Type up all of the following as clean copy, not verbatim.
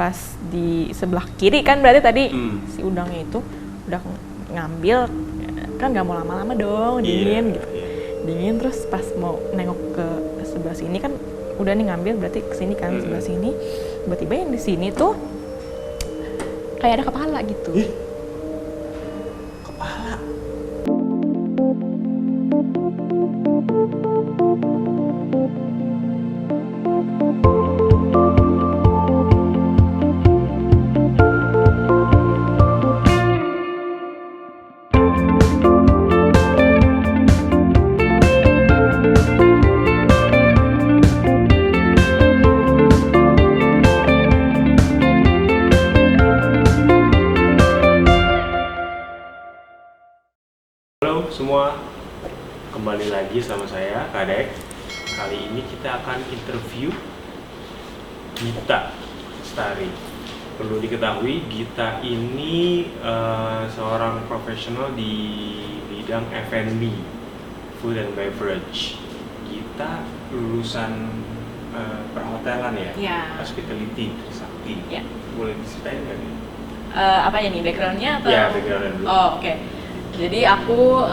pas di sebelah kiri kan berarti tadi si udangnya itu udah ngambil, kan nggak mau lama-lama dong, dingin gitu. Dingin, terus pas mau nengok ke sebelah sini kan udah nih ngambil, berarti kesini kan sebelah sini, tiba-tiba yang di sini tuh kayak ada kepala gitu. Kepala. Halo semua, kembali lagi sama saya, Kadek. Kali ini kita akan interview Gita Lestari. Perlu diketahui, Gita ini seorang profesional di bidang F&B, Food and Beverage. Gita lulusan perhotelan ya? Ya. Hospitality, Trisakti. Ya. Boleh diceritain nggak nih? Apanya nih, background-nya atau? Ya, background-nya dulu. Oh, oke. Jadi aku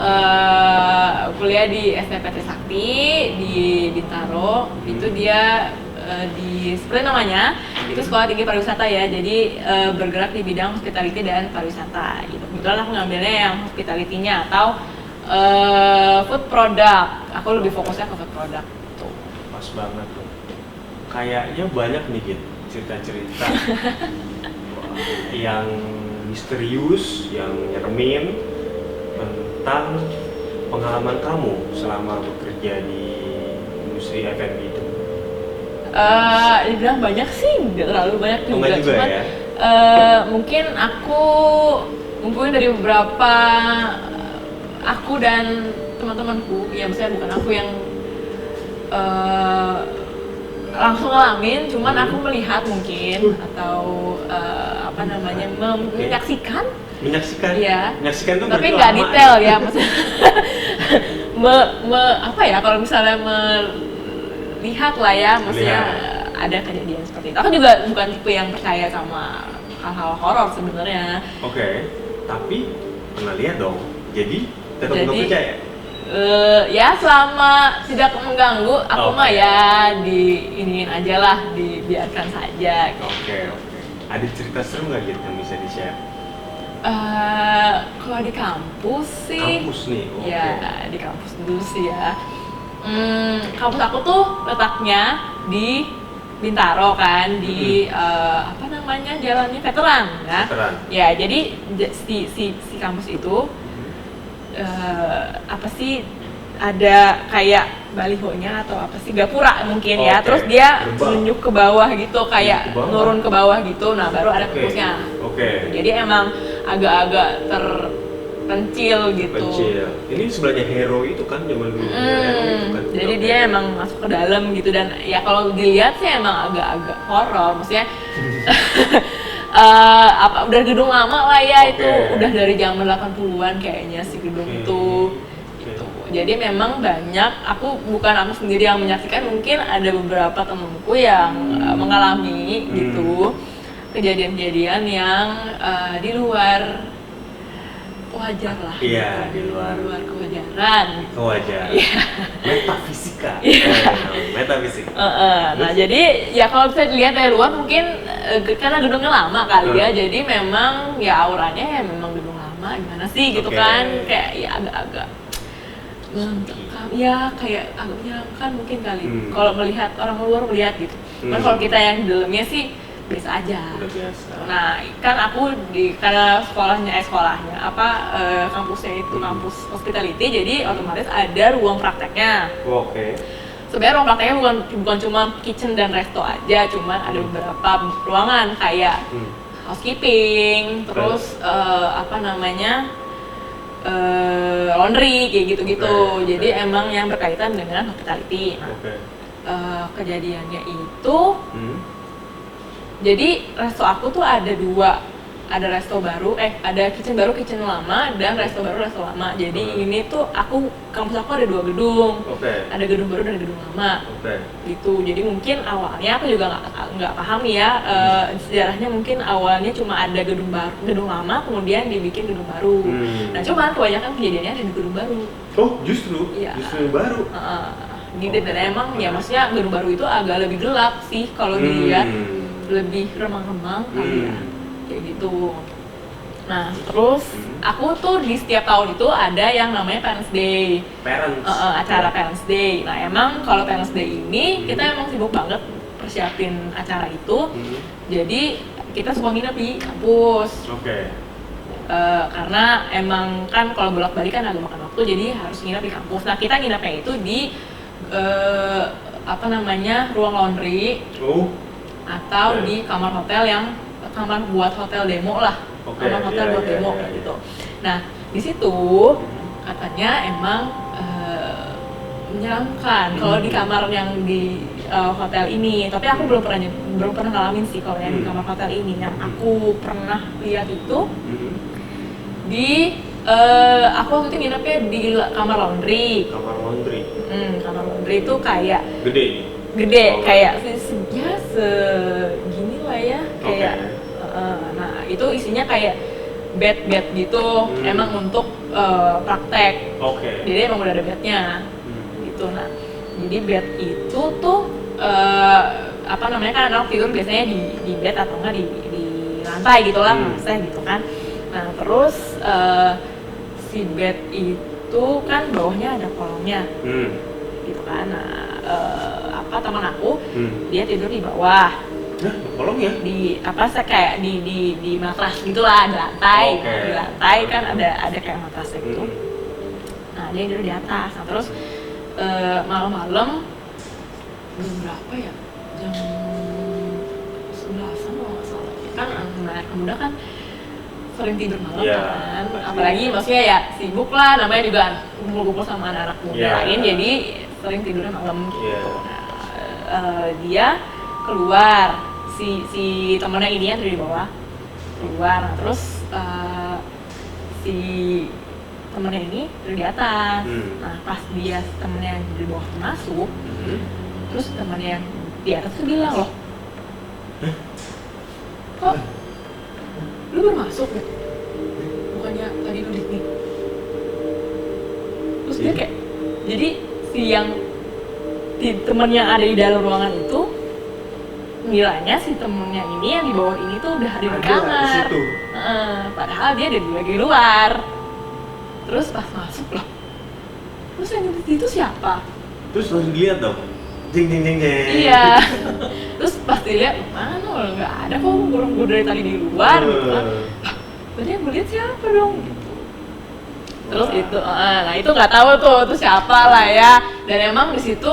kuliah di SMP Trisakti di Bintaro. Itu dia di seperti namanya itu sekolah tinggi pariwisata ya. Jadi bergerak di bidang hospitality dan pariwisata. Gitu. Kebetulan aku ngambilnya yang hospitality-nya atau food product. Aku lebih fokusnya ke food product. Tuh. Pas banget tuh. Kayaknya banyak nih Git, cerita-cerita yang misterius, yang nyeremin tentang pengalaman kamu selama bekerja di industri F&B itu. Dibilang banyak sih, nggak terlalu banyak juga. Enggak juga cuman ya? Mungkin aku ngumpulin dari beberapa aku dan teman-temanku, ya maksudnya bukan aku yang langsung ngalamin, cuman aku melihat mungkin atau apa namanya menyaksikan. Iya. Menyaksikan tuh Tapi berarti nggak lama detail ya maksudnya. Apa ya kalau misalnya melihat lah ya, maksudnya ada kejadian seperti itu. Aku juga bukan tipe yang percaya sama hal-hal horor sebenarnya. Oke, tapi pernah lihat dong. Jadi tetap nggak percaya? Ya selama tidak mengganggu, aku mah ya diiniin aja lah, dibiarkan saja. Oke. Ada cerita seru nggak gitu yang bisa di-share? Kalau di kampus sih. Kampus nih. Okay. Ya di kampus dulu sih ya. Kampus aku tuh letaknya di Bintaro kan, di apa namanya jalannya Veteran ya. Veteran. Ya jadi si kampus itu apa sih ada kayak balihonya atau apa sih, gapura mungkin ya, terus dia menunjuk ke bawah gitu, kayak nurun ke bawah gitu, nah baru ada kampusnya. Jadi emang agak-agak terpencil gitu. Ini sebelahnya Hero itu kan zaman dulu. Jadi dia emang masuk ke dalam gitu, dan ya kalau dilihat sih emang agak-agak horor, maksudnya udah gedung lama lah ya, itu udah dari zaman 80-an kayaknya si gedung itu. Gitu. Jadi memang banyak, bukan aku sendiri yang menyaksikan, mungkin ada beberapa temanku yang mengalami gitu kejadian-kejadian yang di luar wajar lah. Iya, di luar kewajaran. Iya. Metafisika. Metafisika. Nah jadi ya kalau bisa dilihat dari luar mungkin karena gedungnya lama kali ya, jadi memang ya auranya ya memang gedung lama, gimana sih gitu kan, kayak ya agak-agak mencekam, ya kayak agak menyeramkan mungkin kali kalau melihat orang luar melihat gitu. Cuman kalau kita yang di dalamnya sih biasa aja. Udah biasa. Nah kan aku karena kampusnya itu kampus hospitality, jadi otomatis ada ruang prakteknya. Sebenarnya ruang prakteknya bukan cuma kitchen dan resto aja, cuman ada beberapa ruangan kayak housekeeping, terus laundry kayak gitu-gitu. Jadi emang yang berkaitan dengan hospitality. Nah, kejadiannya itu, jadi resto aku tuh ada dua ada resto baru, ada kitchen baru, kitchen lama, dan resto baru, resto lama. Jadi ini tuh kampus aku ada 2 gedung, ada gedung baru dan gedung lama. Gitu. Jadi mungkin awalnya aku juga nggak paham ya sejarahnya, mungkin awalnya cuma ada gedung lama, kemudian dibikin gedung baru. Nah cuman kebanyakan kejadiannya ada di gedung baru. Oh justru? Iya. Justru yang baru? Dan emang ya maksudnya gedung baru itu agak lebih gelap sih kalau dilihat, lebih remang-remang kali ya. Kayak gitu. Nah, terus aku tuh di setiap tahun itu ada yang namanya Parents Day. Acara Parents Day. Nah, emang kalau Parents Day ini kita emang sibuk banget persiapin acara itu. Jadi kita suka nginep di kampus. Karena emang kan kalau bolak-balik kan agak makan waktu, jadi harus nginep di kampus. Nah, kita nginepnya itu di ruang laundry. Atau di kamar buat hotel demo lah, kamar hotel buat demo kayak gitu. Nah di situ katanya emang menyeramkan kalau di kamar yang di hotel ini. Tapi aku belum pernah ngalamin sih kalau yang di kamar hotel ini. Yang aku pernah lihat itu di aku waktu itu nginepnya di kamar laundry. Kamar laundry itu kayak gede kayak segini lah ya, kayak nah itu isinya kayak bed gitu, emang untuk praktek. Jadi emang udah ada bednya gitu. Nah jadi bed itu tuh kan anak tidur biasanya di bed atau enggak di lantai gitulah, gitu kan. Nah terus si bed itu kan bawahnya ada kolongnya gitu kan. Nah teman aku dia tidur di bawah. Kolongnya? Kayak di matras gitulah, ada lantai. Di lantai kan ada kayak matrasnya gitu. Nah dia tidur di atas. Nah terus malam-malam jam berapa ya? Jam 11-an kalau nggak salah. Kan anak muda kan sering tidur malam kan. Apalagi maksudnya ya sibuk lah, namanya juga kumpul-kumpul sama anak-anak muda lain, jadi sering tidurnya malam gitu. Nah, dia keluar, si temennya ini yang di bawah keluar. Nah, terus si temennya ini di atas. Nah pas temennya yang di bawah masuk, terus temennya yang di atas tuh bilang, loh kok lu baru masuk gitu, bukannya tadi lu di sini. Terus dia kayak, jadi temen yang ada di dalam ruangan itu ngiranya si temennya ini yang di bawah ini tuh udah ada di kamar. Padahal dia ada di luar. Terus pas masuk, loh terus yang di situ siapa? Terus langsung dilihat dong, jeng. Iya. Terus pas dilihat, mana lo nggak ada kok, gue dari tadi di luar gitu kan. Tadi yang gue lihat siapa dong gitu. Terus itu, nah itu nggak tahu tuh siapa lah ya. Dan emang di situ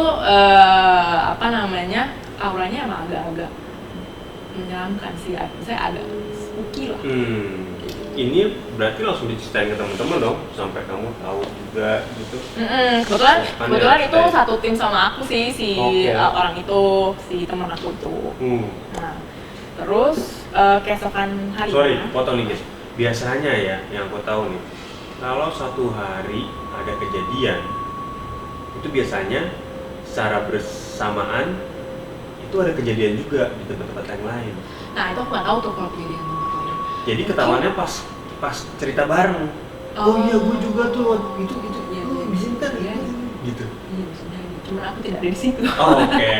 auranya emang agak menyeramkan sih, saya agak spooky lah. Ini berarti langsung diceritain ke teman-teman dong, sampai kamu tahu juga gitu. Kebetulan itu satu tim sama aku sih, orang itu, si teman aku itu. Nah, terus keesokan hari. Sorry, potong nih guys. Biasanya ya, yang aku tahu nih, kalau satu hari ada kejadian, itu biasanya secara bersamaan itu ada kejadian juga di tempat-tempat yang lain. Nah itu aku nggak tahu tuh kalau kejadian tempat lain. Jadi ketahuannya pas cerita bareng. Oh iya, gue juga tuh itu di sini kan gitu. Iya maksudnya, cuma aku tidak ada di situ. Oke.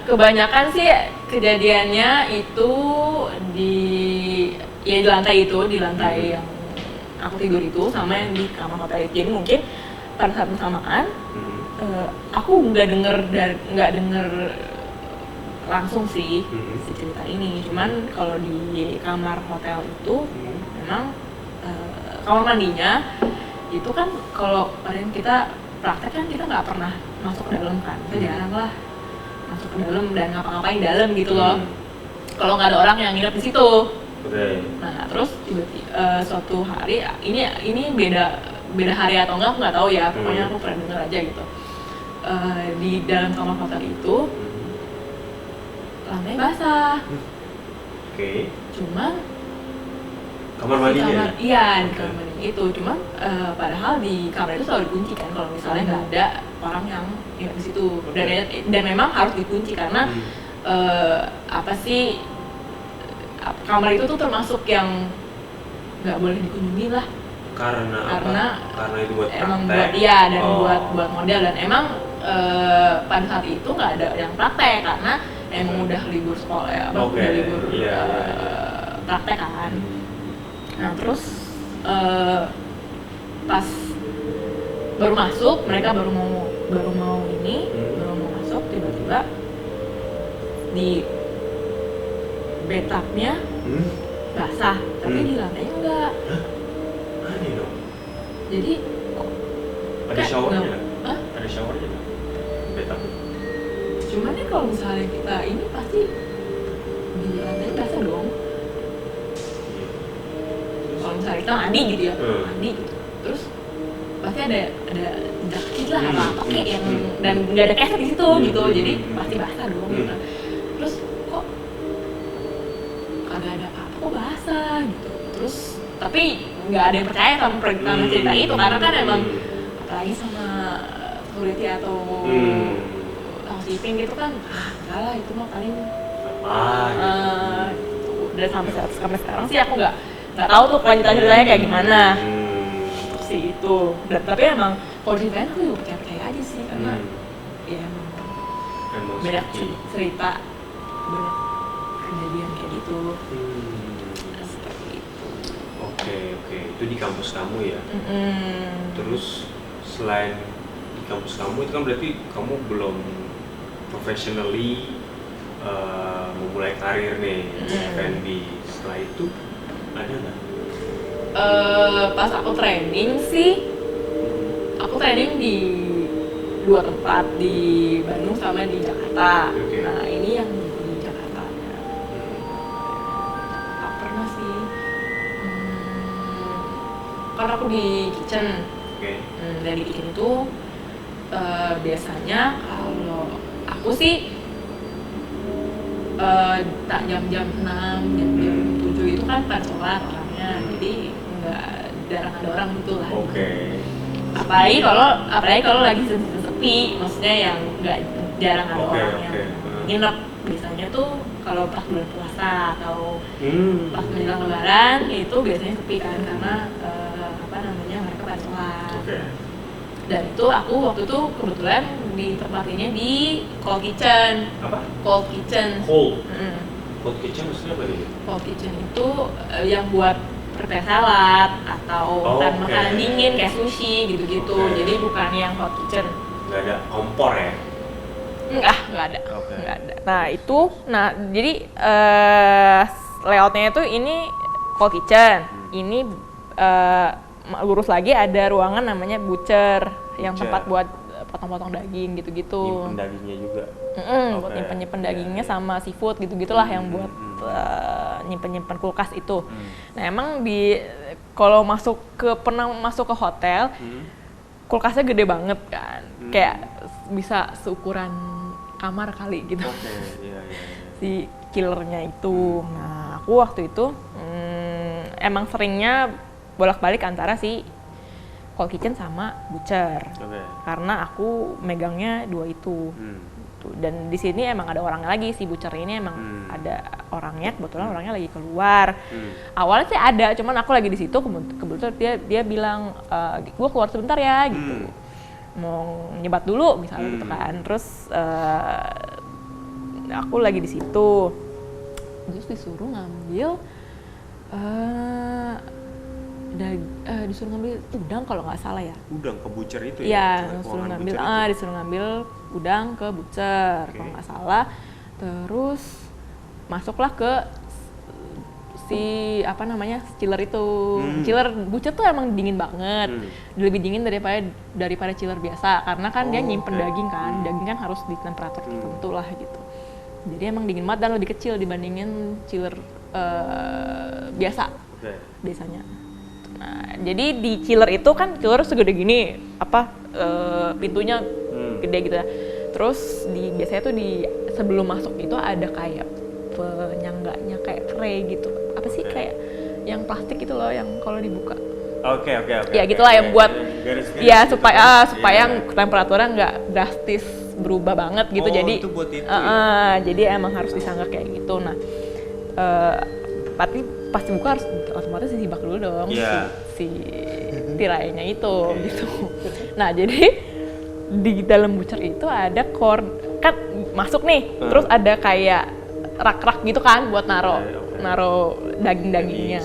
Kebanyakan sih kejadiannya itu di lantai itu, di lantai yang aku tidur itu sama yang di kamar hotel itu. Jadi mungkin pada saat bersamaan aku nggak denger langsung sih si cerita ini. Cuman kalau di kamar hotel itu memang kamar mandinya itu kan kalau kalian kita praktek kan kita nggak pernah masuk ke dalam kan, kita jarang lah masuk ke dalam dan ngapa-ngapain dalam gitu loh. Kalau nggak ada orang yang nginep di situ. Nah terus tiba-tiba suatu hari ini beda hari atau enggak aku nggak tahu ya, pokoknya aku pernah dengar aja gitu. Di dalam kamar hotel itu lantai basah. Oke. Cuman Kamar di mandinya? kamar, iya di Oke. kamar mandi itu. Cuman padahal di kamar itu selalu dikunci kan kalau misalnya nggak ada orang yang di situ. Dan memang harus dikunci karena apa sih, kamar itu tuh termasuk yang nggak boleh dikunjungi lah. Karena itu buat emang praktek? buat dia dan buat model, dan emang pada saat itu nggak ada yang praktek karena emang udah libur sekolah ya, udah libur praktek kan. Nah terus pas baru masuk, mereka baru mau masuk, tiba-tiba di bathtubnya basah, tapi di lantainya enggak. Aneh dong. Jadi Ada showernya nggak? Hah? Ada showernya nggak? Bathtub. Cuman ya kalau misalnya kita ini pasti di lantainya basah dong. Iya. Kalau misalnya kita mandi gitu ya, mandi gitu, terus pasti ada jejak lah apa kayak yang dan nggak ada keset di situ gitu, jadi pasti basah dong. Terus kok kagak ada apa-apa, kok basah gitu. Terus tapi nggak ada yang percaya sama cerita itu karena kan emang apalagi sama security atau housekeeping gitu kan, enggak lah itu mah paling gitu. Dan sampai sekarang sih aku nggak tahu tuh ceritanya kayak gimana sih itu. Dan tapi emang kalau ceritanya aku juga percaya aja sih karena ya emang banyak cerita, banyak kejadian kayak gitu. Seperti itu. Oke, itu di kampus kamu ya. Terus selain di kampus kamu itu kan berarti kamu belum professionally memulai karir nih di F&B. Setelah itu ada nggak? Pas aku training sih, aku training di 2 tempat, di Bandung sama di Jakarta. Nah ini yang di Jakarta ya. Tak pernah sih, karena aku di kitchen. Dan di kitchen itu biasanya kalau aku sih tak jam-jam 6, jam-jam 7 itu kan pada sholat orangnya, jadi jarang ada orang gitu lah. Apalagi kalau lagi sepi, maksudnya yang nggak jarang ada orang yang nginep. Biasanya tuh kalau pas bulan puasa atau pas menjelang lebaran itu biasanya sepi kan karena mereka pada sholat. Dan itu aku waktu itu kebetulan ditempatinnya di cold kitchen. Apa? Cold kitchen. Cold kitchen maksudnya apa nih? Cold kitchen itu yang buat prepare salad atau makanan dingin kayak sushi gitu-gitu. Jadi bukan yang hot kitchen. Nggak ada kompor ya? Nggak ada. Nah itu, jadi layoutnya itu ini cold kitchen. Ini lurus lagi ada ruangan namanya butcher yang tempat buat potong-potong daging gitu-gitu. Nyimpen dagingnya juga. Buat nyimpen dagingnya sama seafood gitu-gitulah yang buat nyimpen kulkas itu. Nah emang kalau pernah masuk ke hotel, kulkasnya gede banget kan, kayak bisa seukuran kamar kali gitu. Si killernya itu. Nah aku waktu itu emang seringnya bolak-balik antara si cold kitchen sama butcher, karena aku megangnya 2 itu. Dan di sini emang ada orangnya lagi, si butcher ini emang ada orangnya, kebetulan orangnya lagi keluar. Awalnya sih ada, cuman aku lagi di situ, kebetulan dia bilang gue keluar sebentar ya gitu, mau nyebat dulu misalnya gitu kan. Terus aku lagi di situ, terus disuruh ngambil disuruh ngambil udang kalau nggak salah ya. Udang ke butcher itu ya? Iya, disuruh ngambil udang ke butcher kalau nggak salah. Terus masuklah ke si chiller itu. Chiller butcher tuh emang dingin banget, lebih dingin daripada chiller biasa karena kan dia nyimpen daging kan. Daging kan harus di temperatur tertentu lah gitu. Jadi emang dingin banget dan lebih kecil dibandingin chiller biasa biasanya. Nah, jadi di chiller itu kan chiller segede gini, pintunya gede gitu ya. Terus biasanya tuh sebelum masuk itu ada kayak penyangganya kayak tray gitu. Apa sih kayak yang plastik itu loh yang kalau dibuka. Oke. Ya gitulah yang buat garis-garis ya gitu. supaya temperaturnya nggak drastis berubah banget gitu. Jadi itu buat itu jadi emang harus disanggah kayak gitu. Nah, tapi pas dibuka harus otomatis disibak dulu dong si tirainya itu gitu. Nah, jadi di dalam bucer itu ada kan masuk nih, terus ada kayak rak-rak gitu kan buat naro daging-dagingnya.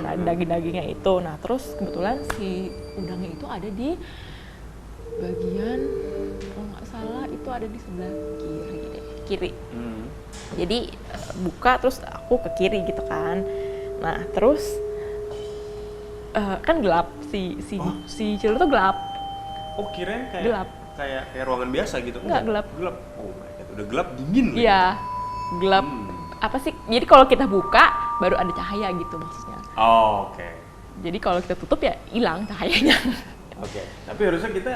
Nah, daging-dagingnya itu. Nah, terus kebetulan si udangnya itu ada di bagian kalau nggak salah itu ada di sebelah kiri. Jadi buka terus aku ke kiri gitu kan. Nah, terus kan gelap si Cilur tuh gelap. Oh, kirain kayak Gelap. Kayak ruangan biasa gitu. Enggak, gelap. Oh my god, udah gelap dingin lagi. Iya, gelap. Apa sih? Jadi kalau kita buka baru ada cahaya gitu maksudnya. Oh, oke. Jadi kalau kita tutup ya hilang cahayanya. Oke. Tapi harusnya kita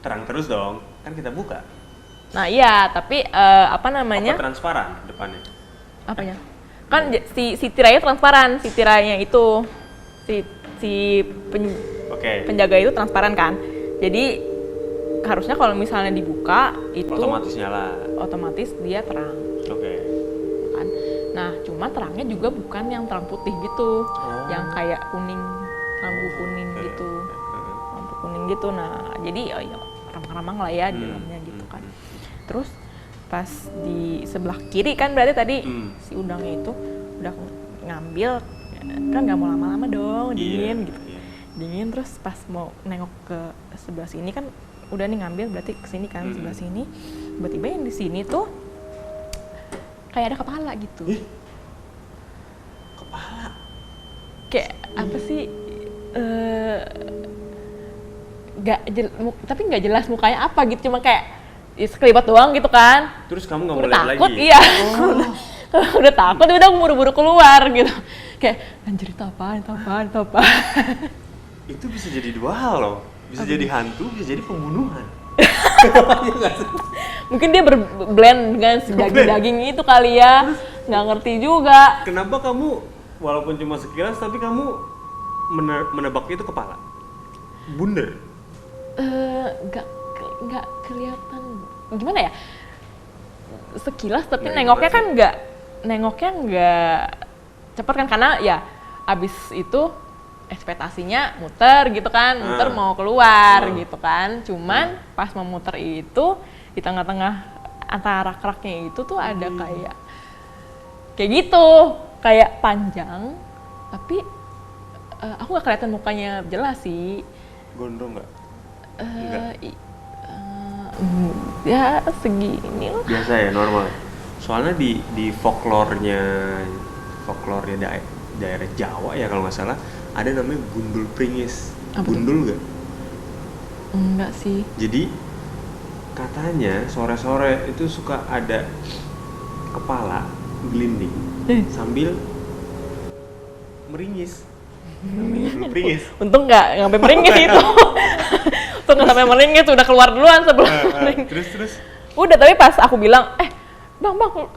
terang terus dong. Kan kita buka. Nah, iya, tapi apa namanya? Apa transparan depannya? Apanya? Kan si tirainya transparan, si tirainya itu penjaga itu transparan kan. Jadi harusnya kalau misalnya dibuka itu otomatis nyala. Otomatis dia terang. Oke. Kan. Nah, cuma terangnya juga bukan yang terang putih gitu. Yang kayak kuning, lampu kuning gitu. Lampu kuning gitu. Nah, jadi ramang-ramang lah ya di dalamnya gitu kan. Terus pas di sebelah kiri kan berarti tadi si udangnya itu udah ngambil, kan nggak mau lama-lama dong, dingin gitu. Dingin, terus pas mau nengok ke sebelah sini kan udah nih ngambil, berarti kesini kan sebelah sini, tiba-tiba yang di sini tuh kayak ada kepala gitu. Kepala? Kayak apa sih? Tapi nggak jelas mukanya apa gitu, cuma kayak sekelibat doang gitu kan. Terus kamu nggak mau udah lihat takut, lagi? iya. Udah takut, udah aku buru-buru keluar gitu. Kayak anjir itu apaan? Itu bisa jadi dua hal loh. Bisa jadi hantu, bisa jadi pembunuhan. Mungkin dia berblend dengan daging-daging itu kali ya. Nggak ngerti juga. Kenapa kamu walaupun cuma sekilas tapi kamu menebak itu kepala? Bunder? Nggak kelihatan. Gimana ya? Sekilas tapi Nggak nengoknya jelas kan nggak cepet kan, karena ya abis itu ekspektasinya muter gitu kan, muter mau keluar gitu kan. Cuman pas mau muter itu di tengah-tengah antara rak-raknya itu tuh ada kayak gitu, kayak panjang tapi aku nggak kelihatan mukanya jelas sih. Gondrong nggak? Ya segini lah. Biasa ya, normal. Soalnya di folklore-nya daerah Jawa ya kalau nggak salah, ada namanya gundul pringis. Gundul nggak? Enggak sih. Jadi katanya sore-sore itu suka ada kepala gelinding sambil meringis. Gundul pringis. Untung nggak sampai meringis itu. Untung nggak sampai meringis, udah keluar duluan sebelum meringis. Terus? Udah, tapi pas aku bilang, bang,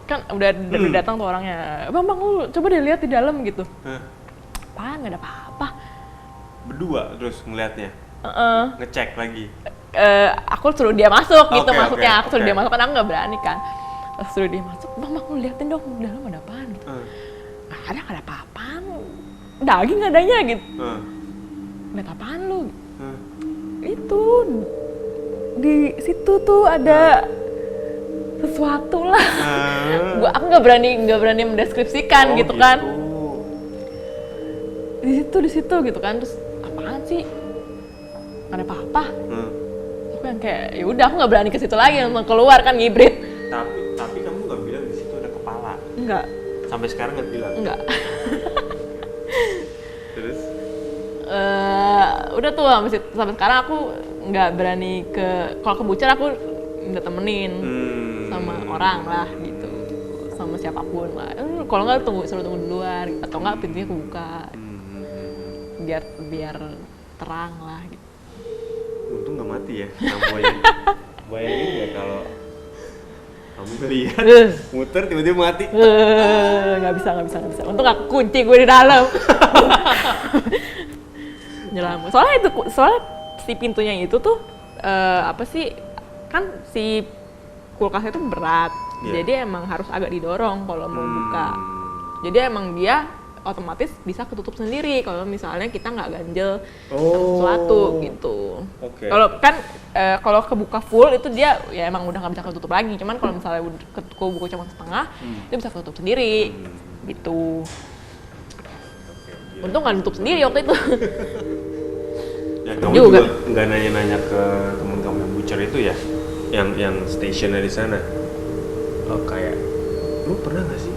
kan udah datang tuh orangnya. Bang, lu coba deh lihat di dalam gitu. Apaan, nggak ada apa-apa. Berdua terus ngelihatnya? Ngecek lagi? Aku suruh dia masuk gitu, maksudnya. Aku suruh dia Okay. masuk, kan aku nggak berani kan. Suruh dia masuk, bang, lu liatin dong, di dalam ada apaan gitu. Nggak ada apa-apaan. Daging adanya gitu. Lihat apaan lu? Itu di situ tuh ada sesuatu lah. Aku nggak berani mendeskripsikan gitu kan. Di situ gitu kan, terus apaan sih? Nggak ada apa-apa. Aku yang kayak ya udah, aku nggak berani ke situ lagi, langsung keluar kan, ngibrit. Tapi kamu nggak bilang di situ ada kepala? Enggak. Sampai sekarang nggak bilang? Enggak. Terus? Udah tuh sampai sekarang aku nggak berani kalau ke bucer aku nggak temenin sama orang lah gitu, sama siapapun lah. Kalau nggak suruh tunggu di luar atau nggak pintunya kebuka biar terang lah gitu. Untung nggak mati ya sama buaya. Bayangin ya kalau Kamu ngeliat, muter tiba-tiba mati. Nggak bisa. Untung aku kunci gue di dalam. Nyelam. Soalnya si pintunya itu tuh apa sih? Kan si kulkasnya itu berat. Yeah. Jadi emang harus agak didorong kalau mau buka. Jadi emang dia otomatis bisa ketutup sendiri kalau misalnya kita nggak ganjel sesuatu gitu. Okay. Kalau kan kalau kebuka full itu dia ya emang udah nggak bisa ketutup lagi. Cuman kalau misalnya kebuka cuma setengah, dia bisa ketutup sendiri gitu. Untung nggak nutup sendiri waktu itu. Ya, kamu juga nggak nanya-nanya ke temen kamu yang butcher itu ya, yang stationer di sana. Oh, kayak lu pernah nggak sih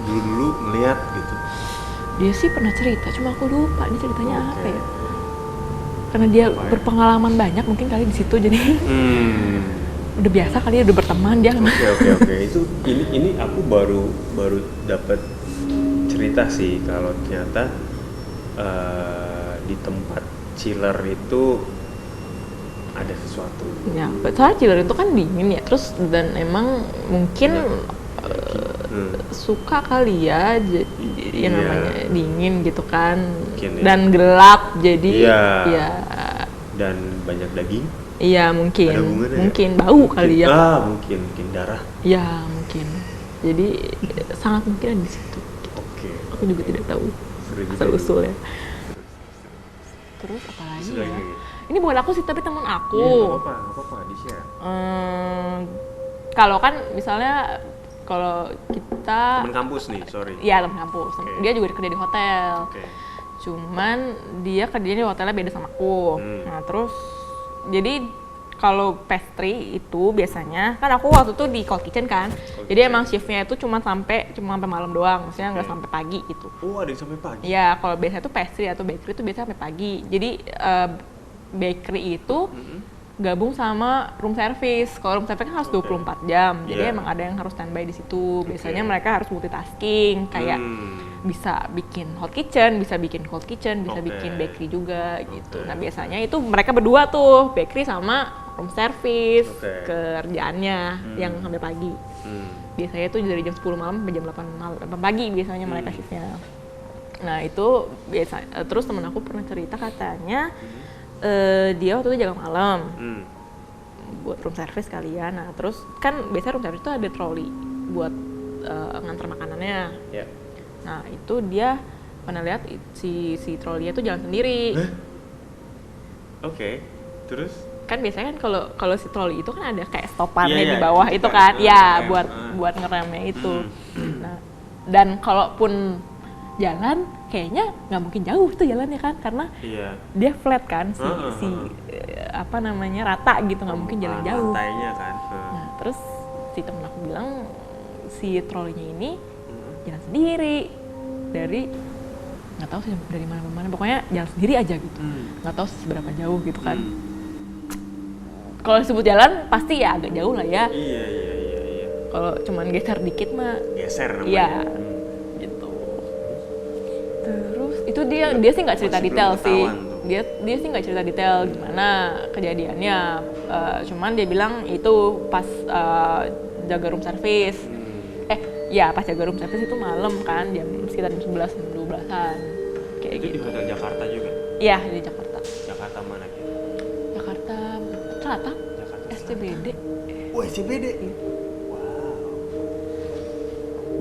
dulu ngeliat gitu? Dia sih pernah cerita, cuma aku lupa dia ceritanya apa ya. Karena dia berpengalaman banyak mungkin kali di situ jadi udah biasa kali ya, udah berteman dia. Oke. Itu ini aku baru dapat cerita sih kalau ternyata di tempat chiller itu ada sesuatu. Ya, soalnya chiller itu kan dingin ya, terus dan emang mungkin suka kali ya, jadi namanya dingin gitu kan, mungkin, dan gelap jadi ya. Dan banyak daging. Iya mungkin, ya? Bau kali ya. Mungkin darah. Ya mungkin, jadi sangat mungkin ada di situ. Oke. Aku juga tidak tahu asal-usulnya. Terus apa lagi ya? Ini bukan aku sih, tapi teman aku. Iya, nggak apa-apa, di-share. Kalau kan misalnya kalau kita teman kampus nih, sorry. Iya, teman kampus. Okay. Dia juga kerja di hotel. Okay. Cuman dia kerjanya di hotelnya beda sama aku. Nah, terus jadi kalau pastry itu biasanya kan aku waktu itu di cold kitchen kan. Jadi emang shiftnya itu cuma sampai malam doang, maksudnya nggak sampai pagi gitu. Oh, ada yang sampai pagi? Iya, kalau biasanya tuh pastry atau bakery itu biasanya sampai pagi. Jadi bakery itu gabung sama room service. Kalau room service kan harus 24 jam. Jadi emang ada yang harus standby di situ. Biasanya mereka harus multitasking, kayak bisa bikin hot kitchen, bisa bikin cold kitchen, bisa bikin bakery juga gitu. Nah, biasanya itu mereka berdua tuh, bakery sama room service kerjaannya yang sampai pagi. Biasanya tuh dari jam 10 malam sampai jam 8 pagi biasanya mereka shiftnya. Nah, itu biasa. Terus temen aku pernah cerita katanya dia waktu itu jaga malam buat room service kalian. Nah, terus kan biasanya room service itu ada troli buat nganter makanannya. Nah, itu dia pernah lihat si trolinya tuh jalan sendiri. Oke. Terus? Kan biasanya kan kalau si troli itu kan ada kayak stopannya di bawah itu kan. Ya, buat ngeremnya itu. Nah, dan kalaupun jalan kayaknya nggak mungkin jauh tuh jalannya kan, karena dia flat kan si apa namanya rata gitu, nggak mungkin jalan jauh. Rantainya kan. Nah, terus si temen aku bilang si trolinya ini jalan sendiri dari nggak tahu sih dari mana pokoknya jalan sendiri aja gitu, nggak tahu seberapa jauh gitu kan. Kalau disebut jalan pasti ya agak jauh lah ya. Iya. Kalau cuman geser dikit mah geser namanya. Iya. Terus itu dia sih nggak cerita detail sih. Dia sih nggak cerita detail gimana kejadiannya. Cuman dia bilang itu pas jaga room service. Pas jaga room service itu malam kan, sekitar jam 11 jam 12-an kayak itu gitu. Di hotel Jakarta juga? Iya, di Jakarta. Jakarta mana gitu? Jakarta Selatan. SCBD. Oh, SCBD.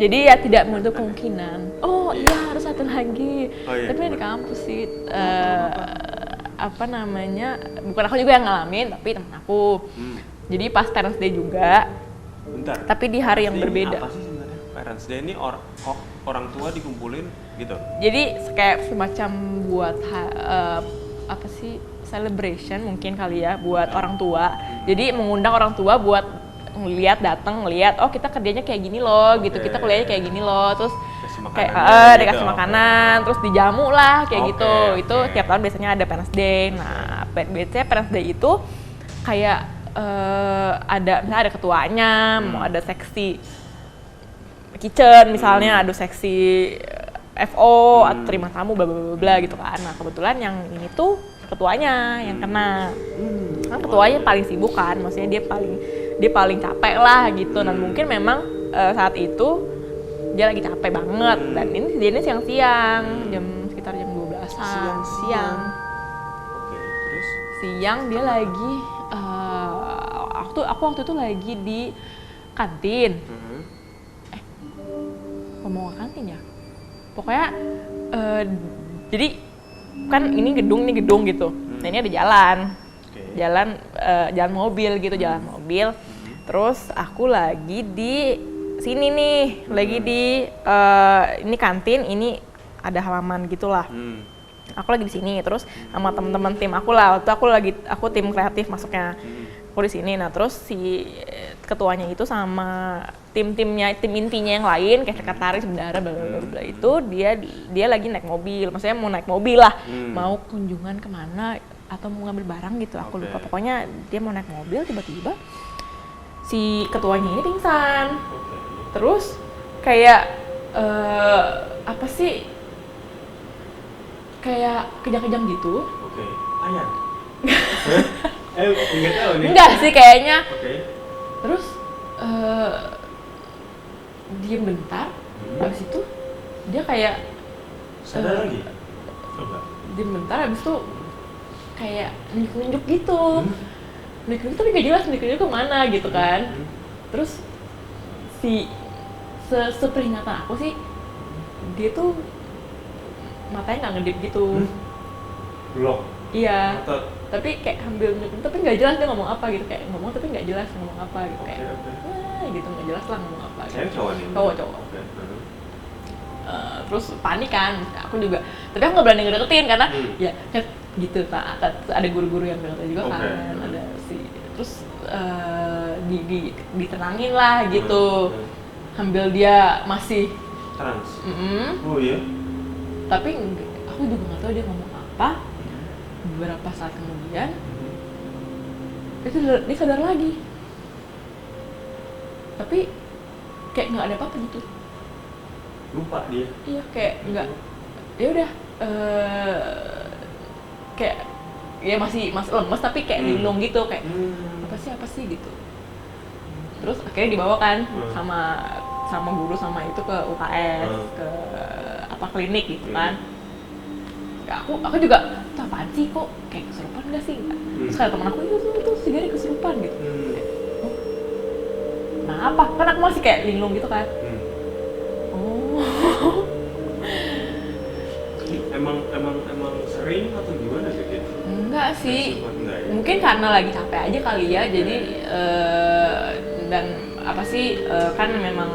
Jadi ya tidak menutup kemungkinan. Iya harus satu lagi. Tapi di kampus sih apa namanya? Bukan aku juga yang ngalamin, tapi temen aku. Jadi pas Parents Day juga. Bentar. Tapi di hari yang berbeda. Apa sih sebenarnya? Parents Day ini orang tua dikumpulin gitu. Jadi kayak semacam buat apa sih? Celebration mungkin kali ya buat orang tua. Jadi mengundang orang tua buat datang ngeliat, oh kita kerjanya kayak gini loh gitu, kita kuliahnya kayak gini loh, terus kayak dikasih makanan, terus dijamu lah kayak gitu. Itu tiap tahun biasanya ada Parents Day. Nah, biasanya Parents Day itu kayak misalnya ada ketuanya, mau ada seksi kitchen misalnya, ada seksi FO atau terima tamu bla bla bla gitu kan. Nah, kebetulan yang ini tuh ketuanya yang kena. Kan ketuanya paling sibuk kan, maksudnya dia paling dia paling capek lah gitu. Dan mungkin memang saat itu dia lagi capek banget dan ini siang-siang sekitar jam 12-an siang. Oke, terus? Siang dia lagi aku waktu itu lagi di kantin. Ngomong ke kantin ya? Pokoknya jadi kan ini gedung gitu. Nah ini ada jalan. Jalan mobil gitu, jalan mobil. Terus aku lagi di sini nih, lagi di ini kantin, ini ada halaman gitulah. Aku lagi di sini, terus sama teman-teman tim aku lah. Waktu aku tim kreatif masuknya. Aku di sini. Nah, terus si ketuanya itu sama tim intinya yang lain kayak sekretaris, bendahara, bla bla bla itu dia lagi naik mobil. Maksudnya mau naik mobil lah. Mau kunjungan kemana atau mau ngambil barang gitu. Aku lupa. Pokoknya dia mau naik mobil, tiba-tiba si ketuanya ini pingsan. Terus kayak apa sih? Kayak kejang-kejang gitu. Oke, ayam. Enggak tahu nih. Enggak sih kayaknya. Oke. Terus diem bentar. Habis itu dia kayak sadar lagi. Coba. Diem bentar, habis itu kayak nunjuk-nunjuk gitu. Nunjuk-nunjuk tapi nggak jelas nunjuk-nunjuk kemana gitu kan. Terus si seperingatan aku sih, dia tuh matanya nggak ngedip gitu. Blok. Iya. Tapi kayak ambil nunjuk, tapi nggak jelas dia ngomong apa gitu, kayak ngomong tapi nggak jelas ngomong apa gitu, kayak gitu nggak jelas lah ngomong apa. Saya gitu. cowok nih. Cowok. Terus panik kan, aku juga. Tapi aku nggak berani ngedeketin karena ya gitu Pak. Ada guru-guru yang deketin juga kan, ada terus ditenangin lah gitu. Sambil dia masih trans. Oh iya. Tapi aku juga nggak tahu dia ngomong apa. Beberapa saat kemudian dia sadar lagi, tapi kayak nggak ada apa-apa gitu. Lupa dia. Iya, kayak nggak, ya udah kayak ya masih lemes tapi kayak linglung gitu, kayak apa sih gitu. Terus akhirnya dibawa kan sama guru sama itu ke UKS, ke apa klinik gitu kan. Ya, aku juga tuh apaan sih, kok kayak kesurupan nggak sih? Terus kata temen aku itu si Gary kesurupan gitu. Nah apa? Kan aku masih kayak linglung gitu kan. Oh. Emang sering atau gimana sih gitu? Enggak sih. Enggak, ya? Mungkin karena lagi capek aja kali ya. Jadi dan apa sih kan memang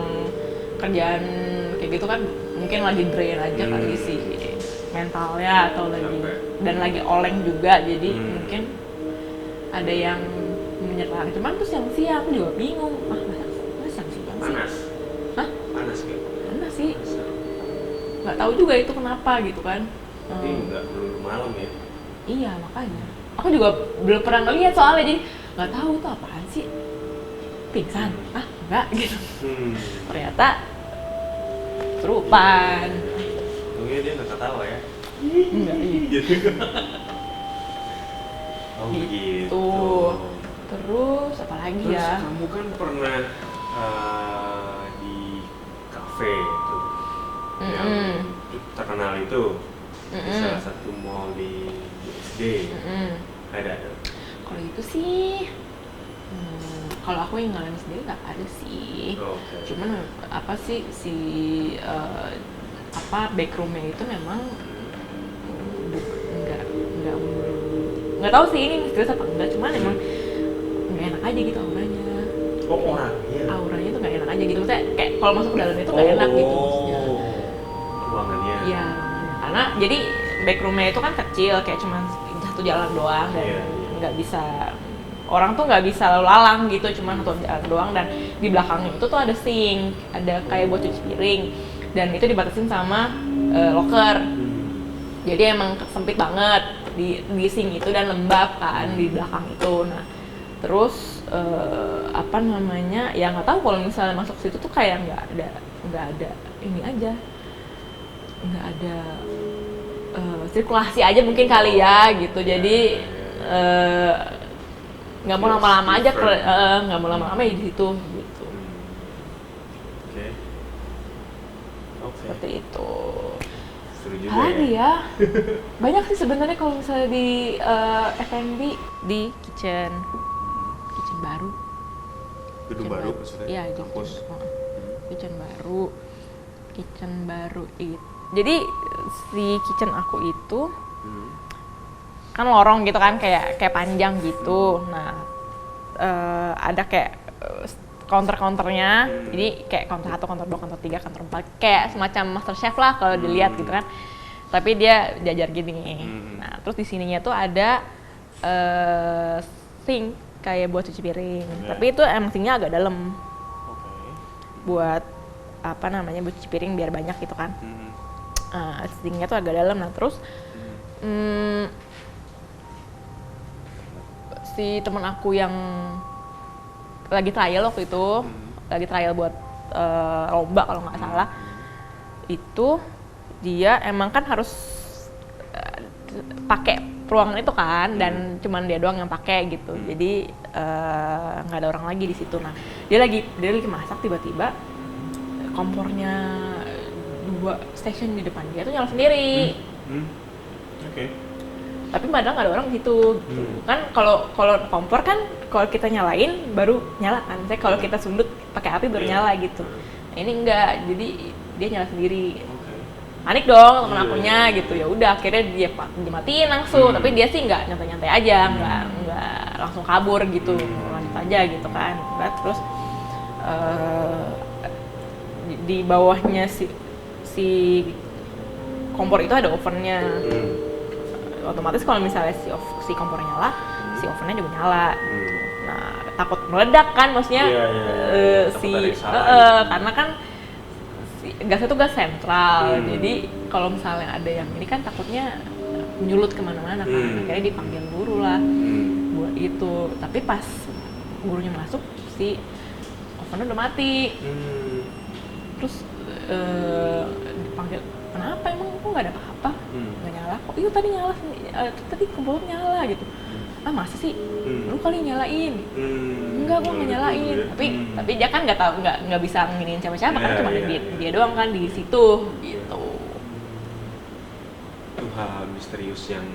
kerjaan kayak gitu kan mungkin lagi drain aja kali sih mentalnya atau lagi oleng juga, jadi mungkin ada yang menyerang. Cuman tuh siang-siang aku juga bingung, masa siang-siang sih? Panas? Hah? Panas gitu? Panas sih, nggak tahu juga itu kenapa gitu kan. Tapi nggak belum malam ya? Iya makanya, aku juga belum pernah ngeliat soalnya, jadi nggak tahu itu apaan sih, pingsan? Enggak gitu. Ternyata kesurupan. Untungnya dia nggak ketawa ya? Enggak, iya. Gitu. Oh gitu. Terus apa lagi Terus ya? kamu kan pernah di kafe itu yang terkenal itu di salah satu mall di SD. Ada. Kalau itu sih, kalau aku yang ngalamin sendiri nggak ada sih. Cuman apa sih backroomnya itu memang nggak tahu sih ini misterius apa enggak, cuman emang nggak enak aja gitu auranya. Auranya tuh nggak enak aja gitu, maksudnya kayak kalau masuk ke dalamnya tuh nggak enak gitu maksudnya. Ruangannya. Iya, karena jadi backroomnya itu kan kecil, kayak cuman satu jalan doang dan nggak bisa, orang tuh nggak bisa lalu lalang gitu, cuman satu jalan doang, dan di belakangnya itu tuh ada sink, ada kayak buat cuci piring, dan itu dibatasin sama locker. Jadi emang sempit banget di sink itu dan lembab kan di belakang itu. Nah terus ya nggak tahu kalau misalnya masuk situ tuh kayak nggak ada ini aja, nggak ada sirkulasi aja mungkin kali ya gitu. Jadi nggak mau lama-lama aja, nggak mau lama-lama di situ gitu. Oke. Seperti itu. Seru juga Lagi ya. banyak sih sebenarnya kalau misalnya di F&B, di kitchen baru. Gedung baru maksudnya? Iya, Kampus? Kitchen baru itu. Jadi si kitchen aku itu kan lorong gitu kan, kayak panjang gitu. Nah, ada kayak counter-counternya. Jadi kayak counter 1, counter 2, counter 3, counter 4. Kayak semacam master chef lah kalau dilihat gitu kan. Tapi dia jajar gini. Nah, terus di sininya tuh ada sink kayak buat cuci piring. Tapi itu emang sinknya agak dalam. Buat apa namanya, buat cuci piring biar banyak gitu kan. Sinknya tuh agak dalam. Nah, terus si temen aku yang lagi trial waktu itu, lagi trial buat lomba kalau nggak salah, itu dia emang kan harus pakai ruangan itu kan, dan cuman dia doang yang pakai gitu. Jadi nggak ada orang lagi di situ. Nah, dia lagi masak, tiba-tiba kompornya 2 station di depan dia tuh nyala sendiri. Tapi padahal nggak ada orang di situ gitu. Kan kalau kompor kan kalau kita nyalain baru nyala kan. Misalnya kalau kita sundut pakai api baru nyala gitu. Nah, ini enggak, jadi dia nyala sendiri. Panik dong temen akunya gitu. Ya udah akhirnya dia matiin langsung. Tapi dia sih nggak nyantai-nyantai aja, nggak langsung kabur gitu, lanjut aja gitu kan. Nah, terus di bawahnya si kompor itu ada ovennya. Otomatis kalau misalnya si kompornya nyala, si ovennya juga nyala. Nah, takut meledak kan, maksudnya karena kan gasnya tuh gas sentral. Jadi kalau misalnya ada yang ini kan takutnya menyulut kemana-mana kan. Akhirnya dipanggil guru lah buat itu. Tapi pas gurunya masuk, si ovennya udah mati. Terus dipanggil, kenapa emang kok nggak ada apa-apa? Nggak nyala kok? Iya tadi nyala, tadi kompornya nyala gitu. Ah masa sih? Lu kali nyalain? Enggak, gua nggak nyalain. Tapi dia kan nggak tahu, nggak bisa nginin siapa-siapa kan, cuma dia doang kan di situ gitu. Itu hal misterius yang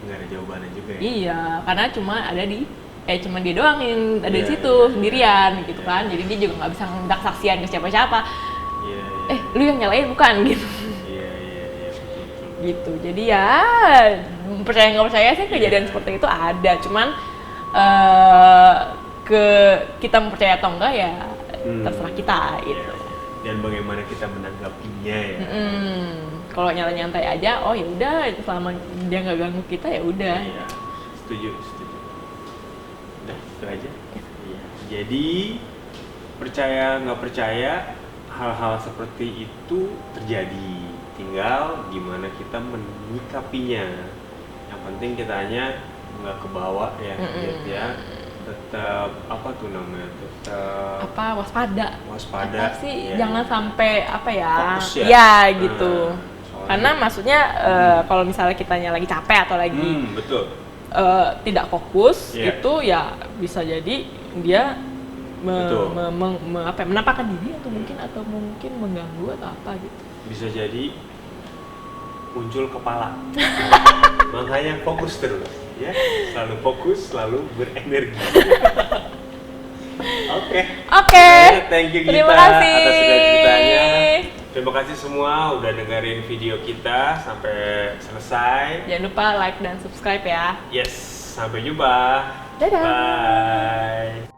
nggak ada jawabannya juga ya? Iya, karena cuma dia doang yang ada di situ sendirian gitu kan. Jadi dia juga nggak bisa ngendak saksian ke siapa-siapa. Lu yang nyalain bukan gitu. Gitu. Jadi ya percaya nggak percaya sih kejadian seperti itu ada. Cuman kita percaya atau enggak ya terserah kita gitu. Dan bagaimana kita menanggapinya ya. Kalau nyantai aja, oh ya udah, selama dia nggak ganggu kita ya udah. Iya, setuju. Udah itu aja. Iya. Jadi percaya nggak percaya, hal-hal seperti itu terjadi. Tinggal gimana kita menyikapinya. Yang penting kitanya nggak kebawa ya, ya. Tetap waspada. Apa sih, ya, jangan sampai fokus ya. Ya gitu. Karena maksudnya kalau misalnya kitanya lagi capek atau lagi betul. Tidak fokus, itu ya bisa jadi dia menampakkan diri atau mungkin mengganggu atau apa gitu. Bisa jadi muncul kepala. Makanya fokus terus ya, selalu fokus, selalu berenergi. Oke. Thank you Gita atas ceritanya. Terima kasih semua udah dengerin video kita sampai selesai. Jangan lupa like dan subscribe ya. Yes, sampai jumpa. Dadah. Bye.